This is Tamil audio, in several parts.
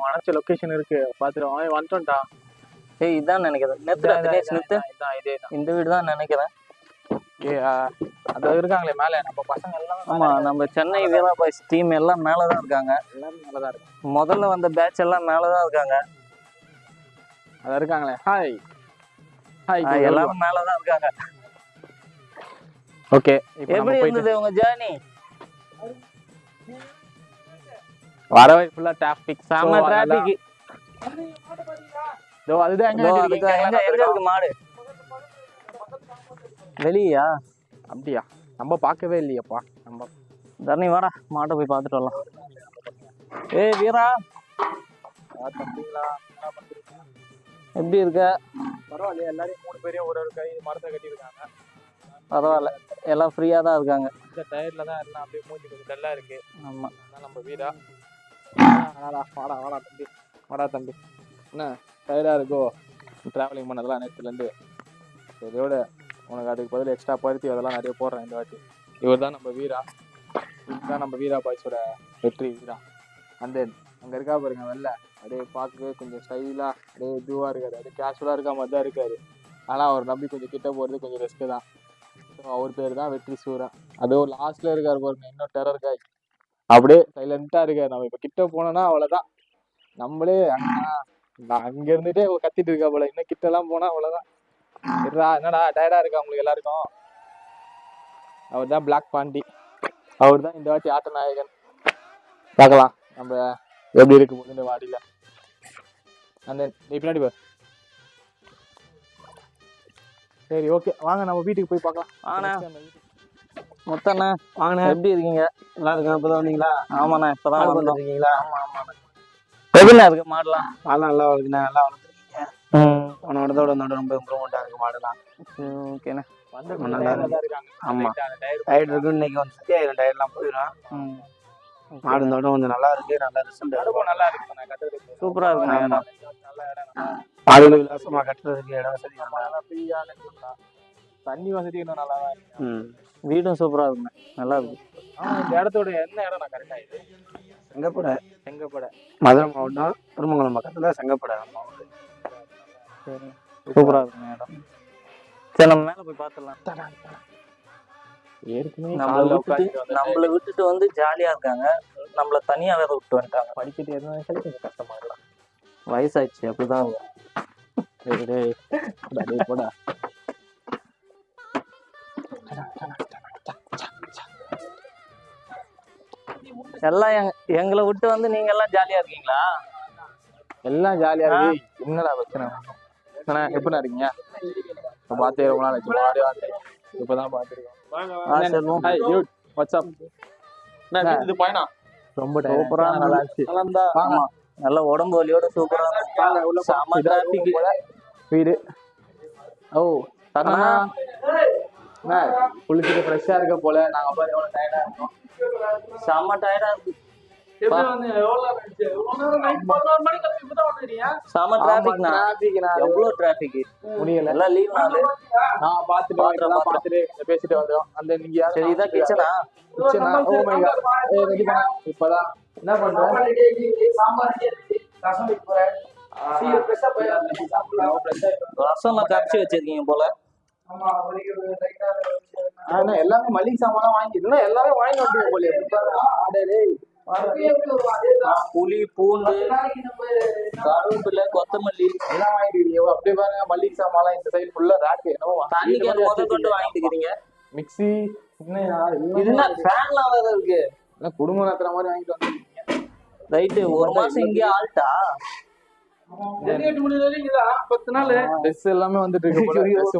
நினைச்ச லொகேஷன் இருக்கு பாத்துருவோம். வந்துட்டோம்டா. ஏய் இதான் நினைக்கிறேன். இந்த வீடு தான் நினைக்கிறேன். அது இருக்காங்களே மேல நம்ம பசங்க எல்லாம். ஆமா, நம்ம சென்னை வீரா பாய்ஸ் டீம் எல்லாம் மேலதான் இருக்காங்க. எல்லாரும் மேலதான் இருக்கு. முதல்ல வந்த பேட்ச் எல்லாம் மேலதான் இருக்காங்க. அத இருக்காங்களே. ஹாய் எல்லாரும் மேலதான் இருக்காங்க. ஓகே, எப்படி இருந்தது உங்க ஜர்னி? வரவே ஃபுல்லா டிராபிக். செம டிராபிக். தோ அதுதான் எங்க இருக்கு மாடு? வெளியா? அப்படியா? நம்ம பார்க்கவே இல்லையப்பா. நம்ம தரணி வாடா, மாட்டை போய் பார்த்துட்டு வரலாம். ஏய் வீரா, எப்படி இருக்க? பரவாயில்லையா? எல்லாரும் 3 பேரையும் ஒரு கை மரத்தை கட்டியிருக்காங்க. பரவாயில்ல, எல்லாம் ஃப்ரீயா தான் இருக்காங்க. இந்த டயர்ல தான் எல்லாம் அப்படியே மூஞ்சி கொஞ்சம் டல்லா இருக்கு. ஆமா, நம்ம வீரா. வாடா வாடா தம்பி, வாடா தம்பி. என்ன டயர்டா இருக்கோ டிராவலிங் பண்ணதெல்லாம் நேரத்துலேருந்து? இதோட உனக்கு அதுக்கு பதில் எக்ஸ்ட்ரா பருத்தி அதெல்லாம் நிறைய போடுறேன் இந்த வாட்டி. இவர் தான் நம்ம வீரா. இதுதான் நம்ம வீரா பாய்ஸோட வெற்றி வீரா. அந்த அங்கே இருக்கா பாருங்க வெளில, அப்படியே பார்க்கவே கொஞ்சம் ஸ்டைலாக அப்படியே இதுவாக இருக்காது, அப்படியே கேஷுவலாக இருக்கா மாதிரி தான் இருக்காது. ஆனால் அவர் நம்பி கொஞ்சம் கிட்ட போகிறது கொஞ்சம் ரிஸ்க்கு தான். ஸோ அவர் பேர் தான் வெற்றி சூரன். அதுவும் லாஸ்ட்டில் இருக்கார் பாருங்க, இன்னும் டெரர் காய். அப்படியே சைலண்ட்டாக இருக்கார். நம்ம இப்போ கிட்ட போனோன்னா அவ்வளோதான். நம்மளே அங்கே இருந்துகிட்டே கத்திட்டு இருக்கா போல. இன்னும் கிட்டலாம் போனால் அவ்வளோதான். என்னடா டயர்டா இருக்கா உங்களுக்கு எல்லாருக்கும்? அவர் தான் பிளாக் பாண்டி. அவர் தான் இந்த வாட்டி ஆட்ட நாயகன். பார்க்கலாம் நம்ம எப்படி இருக்கு போது இந்த வாடியில. அந்த நீ பின்னாடி பாரு. சரி ஓகே, வாங்க நம்ம வீட்டுக்கு போய் பார்க்கலாம். மொத்தண்ணா வாங்கண்ணா, எப்படி இருக்கீங்க? நல்லா இருக்கேன். இப்பதான் வந்தீங்களா? ஆமாண்ணா, இப்பதான் வந்துருக்கீங்களா? எப்படிண்ணா இருக்கு மாடலாம்? மாடலாம் நல்லா வருதுண்ணா, நல்லா வளர்த்துருக்கீங்க. உன்னோட ரொம்ப இம்ப்ரூவ்மெண்டா இருக்கு மாடலாம். ஓகேண்ணா, நல்லா இருக்கு. ஆமா, டயர்ட் இருக்கு. இன்னைக்கு வந்து சரி ஆயிரும், டயர்ட்லாம் போயிடும். மாடு இந்த கொஞ்சம் நல்லா இருக்கு, நல்லா ரிசல்ட் நல்லா இருக்கு. சூப்பரா இருக்கு. மாடுகளை விலாசமா கட்டுறதுக்கு இடம் வசதி, தண்ணி வசதி இன்னும் நல்லா தான் இருக்கு. வீடும் சூப்பரா இருக்குண்ணா, நல்லா இருக்கு. இந்த இடத்தோட என்ன இடம் நான் கரெக்டா? இது செங்கப்படை மதுரை மாவட்டம் திருமங்கலம் பக்கத்துல செங்கப்படை. சரி, சூப்பரா இருக்குங்க இடம். சரி, நம்ம மேல போய் பார்த்துடலாம். நம்மள விட்டுட்டு வந்து ஜாலியா இருக்காங்க, நம்மள தனியா வேற விட்டு வந்துட்டாங்க. படிச்சுட்டு எதுவும் கொஞ்சம் கஷ்டமா இருக்கலாம். வயசாயிடுச்சு அப்படிதான். போடா எல்லாம் எங்களை விட்டு வந்து நீங்க எல்லாம் ஜாலியா இருக்கீங்களா? எல்லாம் ஜாலியா இருக்கு. என்னடா பிரச்சனை? எப்படின்னா இருக்கீங்க? பார்த்தே ரொம்ப நாள் ஆச்சு. இப்பதான் பாத்துருக்கோம். ரொம்ப சூப்பரா நல்லா இருந்துச்சு. நல்ல உடம்பு வலியோட சூப்பரா வீடு. ஓ குளிச்சுட்டு ஃப்ரெஷ்ஷா இருக்க போல. நாங்க பாரு எவ்வளவு டயர்டா இருக்கோம். செம்ம டயர்டா இருக்கு. செம டிராபிக். எவ்வளவு டிராபிக் முடியல. எல்லாம் லீவ் நாள். நான் பாத்துட்டு பேசிட்டு வந்தோம். அந்த நீங்க சரி, இதான் கிச்சனா? Oh my God. இப்பதான் என்ன பண்றோம்? ரசம்லாம் கரைச்சி வச்சிருக்கீங்க போல. எல்லாமே மளிகை சாமான் வாங்கிட்டு எல்லாமே வாங்கி வந்துருங்க போல. புளி, பூண்டு, கருவேப்பிலை, கொத்தமல்லி எல்லாம் வாங்கிட்டு அப்படியே பாருங்க. மளிகை சாமான் இந்த சைடு ஃபுல்லா ராக்கு. என்னவோ கொண்டு வாங்கிட்டு இருக்கீங்க. மிக்ஸி ஃபேன்லாம் வேற இருக்கு. குடும்பம் நடத்துற மாதிரி வாங்கிட்டு வந்து ரைட்டு. ஒரு மாசம் இங்கே ஆல்ட்டா 10 நாள் ட்ரெஸ் எல்லாமே வந்துட்டு இருக்கு.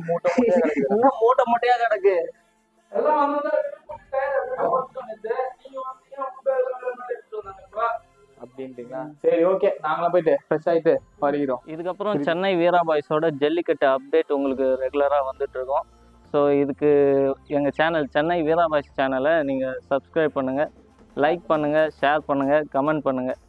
மூட்டை மூட்டையா கிடக்கு. அப்படின்ட்டீங்களா? சரி ஓகே, நாங்களாம் போயிட்டு ஃப்ரெஷ் ஆயிட்டு வருகிறோம். இதுக்கப்புறம் சென்னை வீரா பாய்ஸோட ஜல்லிக்கட்டு அப்டேட் உங்களுக்கு ரெகுலரா வந்துட்டு இருக்கோம். ஸோ இதுக்கு எங்கள் சேனல் சென்னை வீரா பாய்ஸ் சேனலை நீங்கள் சப்ஸ்கிரைப் பண்ணுங்கள், லைக் பண்ணுங்கள், ஷேர் பண்ணுங்கள், கமெண்ட் பண்ணுங்கள்.